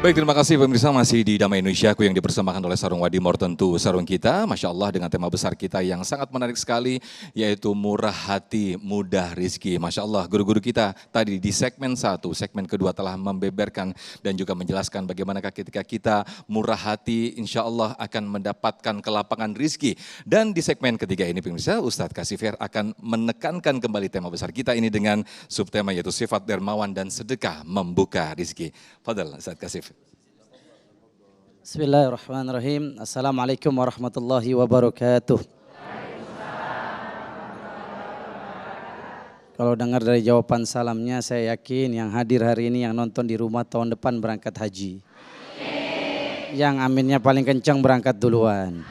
Baik, terima kasih pemirsa, masih di Damai Indonesiaku yang dipersembahkan oleh Sarung Wadi More, tentu sarung kita. Masya Allah dengan tema besar kita yang sangat menarik sekali, yaitu murah hati, mudah rizki. Masya Allah, guru-guru kita tadi di segmen 1, segmen kedua telah membeberkan dan juga menjelaskan bagaimanakah ketika kita murah hati, insya Allah akan mendapatkan kelapangan rizki. Dan di segmen ketiga ini pemirsa, Ustadz Kasifir akan menekankan kembali tema besar kita ini dengan subtema yaitu sifat dermawan dan sedekah membuka rizki. Fadal Ustadz Kasifir. Bismillahirrahmanirrahim. Assalamualaikum warahmatullahi wabarakatuh. Kalau dengar dari jawaban salamnya, saya yakin yang hadir hari ini, yang nonton di rumah tahun depan berangkat haji. Yang aminnya paling kencang berangkat duluan.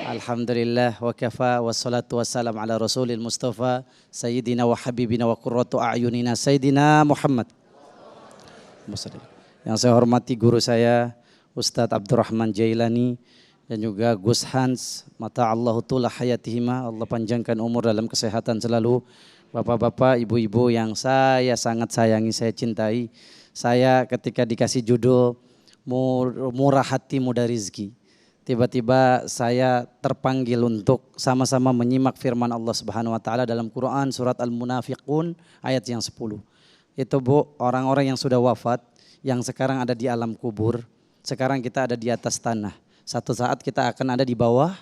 Alhamdulillah wa kafa wassalatu wassalam ala rasulil mustafa sayyidina wa habibina wa qurratu a'yunina sayyidina Muhammad. Yang saya hormati guru saya Ustadz Abdurrahman Jailani dan juga Gus Hans, mata Allahu tula hayatihima, Allah panjangkan umur dalam kesehatan selalu. Bapak-bapak, ibu-ibu yang saya sangat sayangi, saya cintai. Saya ketika dikasih judul murah hati mudah rizki, tiba-tiba saya terpanggil untuk sama-sama menyimak firman Allah Subhanahu wa taala dalam Quran surat Al-Munafiqun ayat yang 10. Itu Bu, orang-orang yang sudah wafat, yang sekarang ada di alam kubur. Sekarang kita ada di atas tanah. Satu saat kita akan ada di bawah.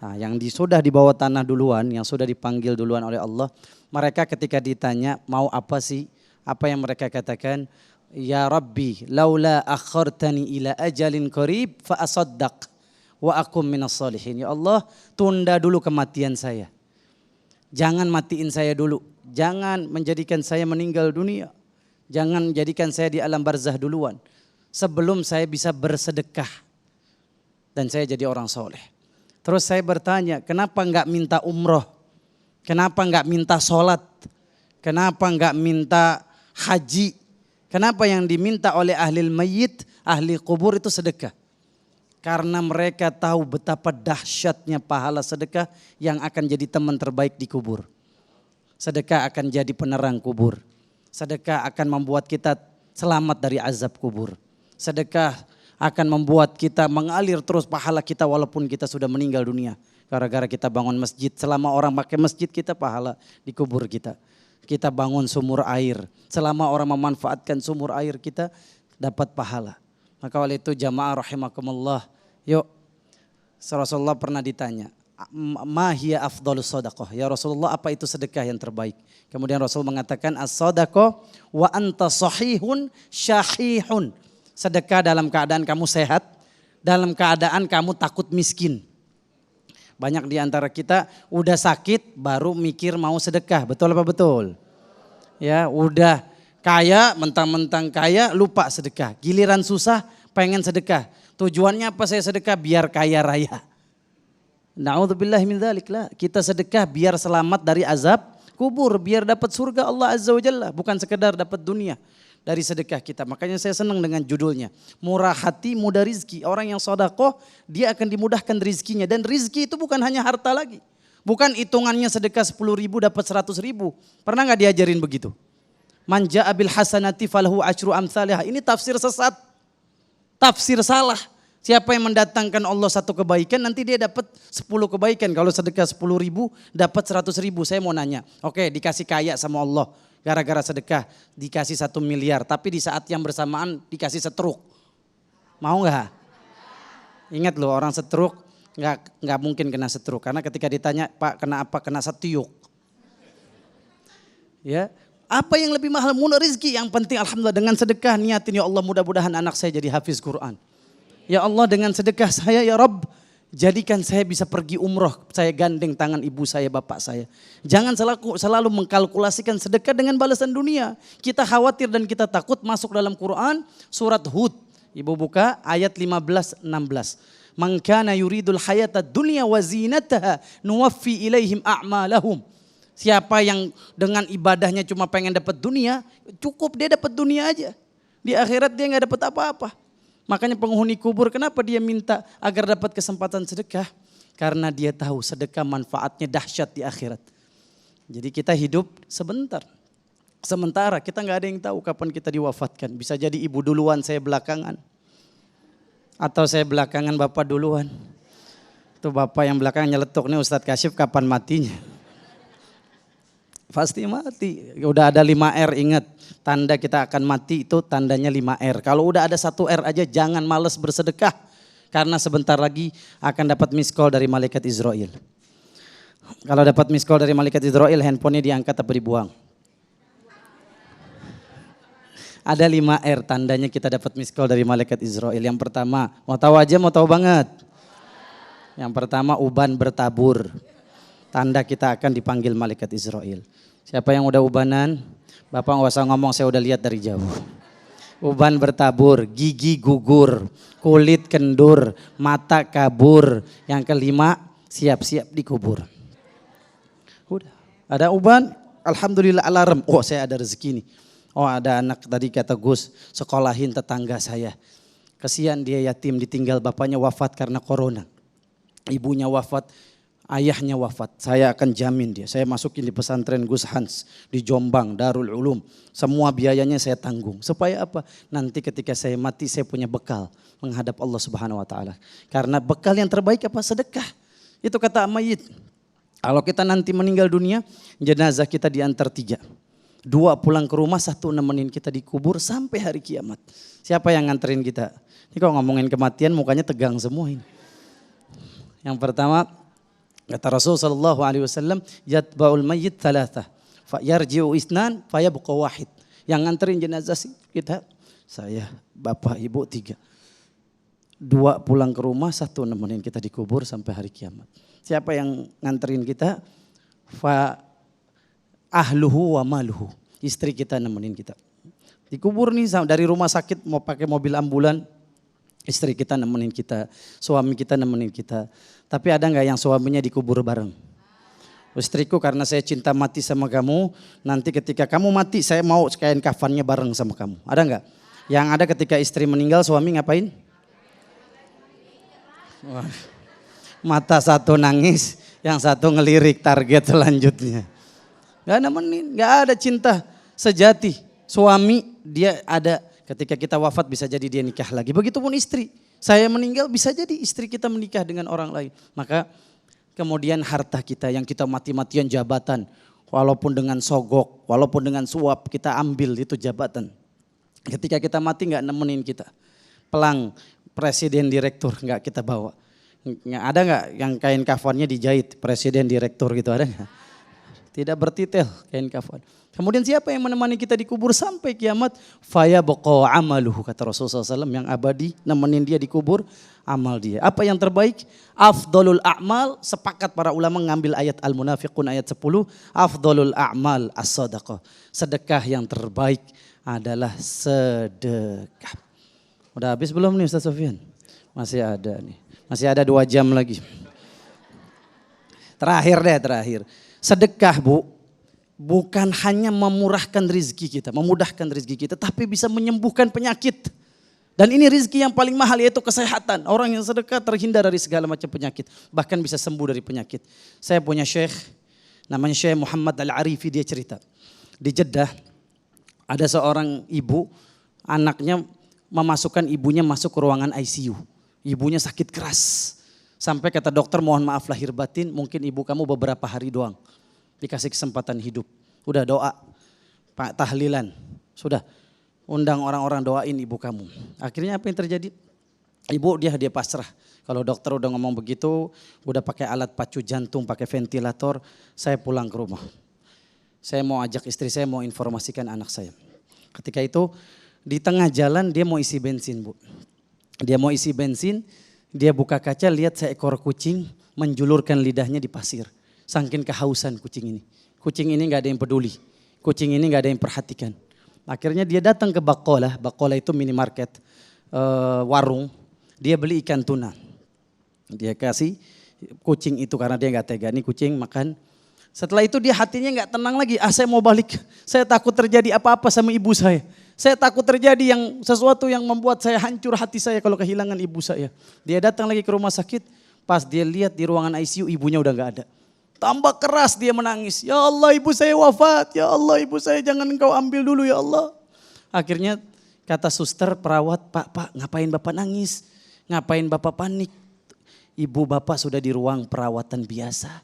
Nah, yang sudah di bawah tanah duluan, yang sudah dipanggil duluan oleh Allah, mereka ketika ditanya mau apa sih? Apa yang mereka katakan? Ya Rabbi, laula akhartani ila ajalin qarib fa asaddaq wa akum minas solihin. Ya Allah, tunda dulu kematian saya. Jangan matiin saya dulu. Jangan menjadikan saya meninggal dunia. Jangan jadikan saya di alam barzah duluan. Sebelum saya bisa bersedekah dan saya jadi orang soleh. Terus saya bertanya, kenapa enggak minta umroh? Kenapa enggak minta sholat? Kenapa enggak minta haji? Kenapa yang diminta oleh ahli mayyit, ahli kubur itu sedekah? Karena mereka tahu betapa dahsyatnya pahala sedekah yang akan jadi teman terbaik di kubur. Sedekah akan jadi penerang kubur. Sedekah akan membuat kita selamat dari azab kubur. Sedekah akan membuat kita mengalir terus pahala kita walaupun kita sudah meninggal dunia. Gara-gara kita bangun masjid, selama orang pakai masjid kita pahala di kubur kita. Kita bangun sumur air, selama orang memanfaatkan sumur air kita dapat pahala. Maka oleh itu jamaah rahimakumullah, yuk Rasulullah pernah ditanya, ma hiya afdhalus sadaqah? Ya Rasulullah, apa itu sedekah yang terbaik? Kemudian Rasul mengatakan as-sadaqah wa anta sahihun syahihun. Sedekah dalam keadaan kamu sehat, dalam keadaan kamu takut miskin. Banyak di antara kita udah sakit baru mikir mau sedekah, betul apa betul? Ya, udah kaya, mentang-mentang kaya lupa sedekah. Giliran susah pengen sedekah. Tujuannya apa saya sedekah? Biar kaya raya. Na'udzubillahi min dzalik lah. Kita sedekah biar selamat dari azab kubur, biar dapat surga Allah Azza wa Jalla, bukan sekedar dapat dunia dari sedekah kita. Makanya saya senang dengan judulnya, murah hati mudah rizki. Orang yang sedekah dia akan dimudahkan rizkinya, dan rizki itu bukan hanya harta lagi. Bukan hitungannya sedekah 10.000 dapat 100.000. Pernah gak diajarin begitu? Man ja'a bil hasanati falahu asyru amsalihah. Ini tafsir sesat, tafsir salah. Siapa yang mendatangkan Allah satu kebaikan, nanti dia dapat 10 kebaikan. Kalau sedekah 10.000 dapat 100.000. Saya mau nanya, oke, dikasih kaya sama Allah gara-gara sedekah, dikasih 1 miliar, tapi di saat yang bersamaan dikasih setruk, mau nggak? Ingat loh, orang setruk nggak mungkin kena setruk, karena ketika ditanya Pak kena apa, kena setiuk. Ya, apa yang lebih mahal? Murah rizki. Yang penting alhamdulillah dengan sedekah niatin, ya Allah mudah-mudahan anak saya jadi hafiz Quran. Ya Allah dengan sedekah saya ya Rabb, jadikan saya bisa pergi umroh, saya gandeng tangan ibu saya, bapak saya. Jangan selalu mengkalkulasikan sedekah dengan balasan dunia. Kita khawatir dan kita takut masuk dalam Quran surat Hud. Ibu buka ayat 15-16. Man kana yuridul hayata dunya wa zinataha nuwaffi ilaihim a'malahum. Siapa yang dengan ibadahnya cuma pengen dapat dunia, cukup dia dapat dunia aja. Di akhirat dia nggak dapat apa-apa. Makanya penghuni kubur kenapa dia minta agar dapat kesempatan sedekah? Karena dia tahu sedekah manfaatnya dahsyat di akhirat. Jadi kita hidup sebentar. Sementara kita nggak ada yang tahu kapan kita diwafatkan. Bisa jadi ibu duluan, saya belakangan. Atau saya belakangan bapak duluan. Itu bapak yang belakangan nyeletuk nih Ustadz Kasyif kapan matinya. Pasti mati. Udah ada 5R, ingat. Tanda kita akan mati itu tandanya 5R. Kalau udah ada 1R aja jangan males bersedekah. Karena sebentar lagi akan dapat miss call dari malaikat Israel. Kalau dapat miss call dari malaikat Israel, handphonenya diangkat atau dibuang. Ada 5R tandanya kita dapat miss call dari malaikat Israel. Yang pertama, mau tahu aja, mau tahu banget. Yang pertama uban bertabur. Tanda kita akan dipanggil malaikat Israel. Siapa yang udah ubanan? Bapak nggak usah ngomong, saya udah lihat dari jauh. Uban bertabur, gigi gugur, kulit kendur, mata kabur. Yang kelima, siap-siap dikubur. Udah, ada uban, alhamdulillah alarm. Oh, saya ada rezeki nih. Oh, ada anak tadi kata Gus, sekolahin tetangga saya. Kesian dia yatim, ditinggal bapaknya wafat karena corona. Ibunya wafat, ayahnya wafat. Saya akan jamin dia. Saya masukin di pesantren Gus Hans di Jombang, Darul Ulum. Semua biayanya saya tanggung. Supaya apa? Nanti ketika saya mati saya punya bekal menghadap Allah Subhanahu wa taala. Karena bekal yang terbaik apa? Sedekah. Itu kata mayit. Kalau kita nanti meninggal dunia, jenazah kita diantar 3. 2 pulang ke rumah, 1 nemenin kita dikubur sampai hari kiamat. Siapa yang nganterin kita? Ini kalau ngomongin kematian mukanya tegang semua ini. Yang pertama, kata Rasul sallallahu alaihi wasallam, yatba'ul mayyit 3, fa yarji'u 2, fa yabqa 1. Yang nganterin jenazah kita, saya, bapak, ibu 3. 2 pulang ke rumah, 1 nemenin kita dikubur sampai hari kiamat. Siapa yang nganterin kita? Fa ahluhu wa maluhu. Istri kita nemenin kita. Dikubur nih dari rumah sakit mau pakai mobil ambulan. Istri kita nemenin kita. Suami kita nemenin kita. Tapi ada gak yang suaminya dikubur bareng? Istriku, karena saya cinta mati sama kamu. Nanti ketika kamu mati saya mau kain kafannya bareng sama kamu. Ada gak? Yang ada ketika istri meninggal suami ngapain? Wah. Mata satu nangis, yang satu ngelirik target selanjutnya. Gak nemenin, gak ada cinta sejati. Suami dia ada ketika kita wafat bisa jadi dia nikah lagi. Begitupun istri. Saya meninggal bisa jadi istri kita menikah dengan orang lain. Maka kemudian harta kita yang kita mati-matian jabatan. Walaupun dengan sogok, walaupun dengan suap kita ambil itu jabatan. Ketika kita mati gak nemenin kita. Pelang, presiden direktur gak kita bawa. Ada gak yang kain kafannya dijahit presiden direktur gitu, ada gak? Tidak bertitel kain kafan. Kemudian siapa yang menemani kita dikubur sampai kiamat? Faya baqa amaluhu, kata Rasulullah SAW, yang abadi nemenin dia dikubur amal dia. Apa yang terbaik? Afdolul a'mal, sepakat para ulama ngambil ayat Al-Munafiqun ayat 10. Afdolul a'mal as-sadaqah. Sedekah yang terbaik adalah sedekah. Udah habis belum nih Ustaz Sofyan? Masih ada nih. Masih ada 2 jam lagi. Terakhir. Sedekah bukan hanya memurahkan rezeki kita, memudahkan rezeki kita, tapi bisa menyembuhkan penyakit. Dan ini rezeki yang paling mahal yaitu kesehatan. Orang yang sedekah terhindar dari segala macam penyakit, bahkan bisa sembuh dari penyakit. Saya punya syekh, namanya Syekh Muhammad Al-Arifi, dia cerita. Di Jeddah ada seorang ibu, anaknya memasukkan ibunya masuk ke ruangan ICU. Ibunya sakit keras. Sampai kata dokter, mohon maaf lahir batin, mungkin ibu kamu beberapa hari doang dikasih kesempatan hidup. Udah doa, Pak, tahlilan, sudah undang orang-orang doain ibu kamu. Akhirnya apa yang terjadi? Ibu dia pasrah. Kalau dokter udah ngomong begitu, udah pakai alat pacu jantung, pakai ventilator, saya pulang ke rumah. Saya mau ajak istri saya, mau informasikan anak saya. Ketika itu di tengah jalan dia mau isi bensin, Bu. Dia mau isi bensin. Dia buka kaca lihat seekor kucing menjulurkan lidahnya di pasir. Saking kehausan kucing ini. Kucing ini gak ada yang peduli. Kucing ini gak ada yang perhatikan. Akhirnya dia datang ke Bakola. Bakola itu minimarket, warung. Dia beli ikan tuna. Dia kasih kucing itu karena dia gak tega. Ini kucing makan. Setelah itu dia hatinya gak tenang lagi. Saya mau balik. Saya takut terjadi apa-apa sama ibu saya. Saya takut terjadi sesuatu yang membuat saya hancur hati saya kalau kehilangan ibu saya. Dia datang lagi ke rumah sakit, pas dia lihat di ruangan ICU ibunya udah gak ada. tambah keras dia menangis. Ya Allah ibu saya wafat, ya Allah ibu saya jangan engkau ambil dulu ya Allah. Akhirnya kata suster perawat, pak ngapain bapak nangis? Ngapain bapak panik? Ibu bapak sudah di ruang perawatan biasa.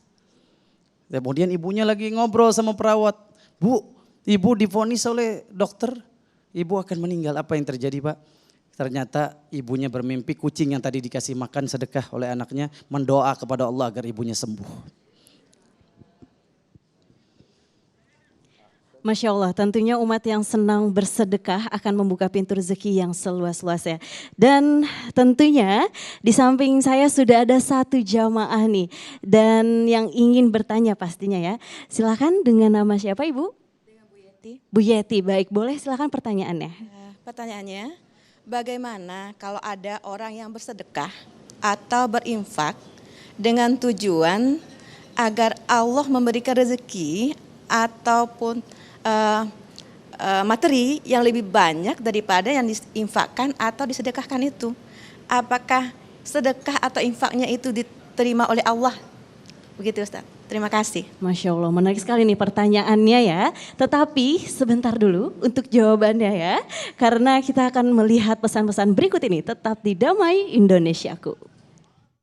Kemudian ibunya lagi ngobrol sama perawat. Bu, ibu divonis oleh dokter, ibu akan meninggal. Apa yang terjadi pak? Ternyata ibunya bermimpi kucing yang tadi dikasih makan sedekah oleh anaknya mendoa kepada Allah agar ibunya sembuh. Masya Allah, tentunya umat yang senang bersedekah akan membuka pintu rezeki yang seluas-luasnya. Dan tentunya di samping saya sudah ada satu jamaah nih. Dan yang ingin bertanya pastinya ya. Silakan dengan nama siapa Ibu? Dengan Bu Yeti. Bu Yeti, baik boleh silakan pertanyaannya. Pertanyaannya, bagaimana kalau ada orang yang bersedekah atau berinfak dengan tujuan agar Allah memberikan rezeki ataupun materi yang lebih banyak daripada yang diinfakkan atau disedekahkan itu. Apakah sedekah atau infaknya itu diterima oleh Allah? Begitu Ustaz. Terima kasih. Masya Allah, menarik sekali nih pertanyaannya ya. Tetapi sebentar dulu untuk jawabannya ya. Karena kita akan melihat pesan-pesan berikut ini. Tetap di Damai Indonesiaku.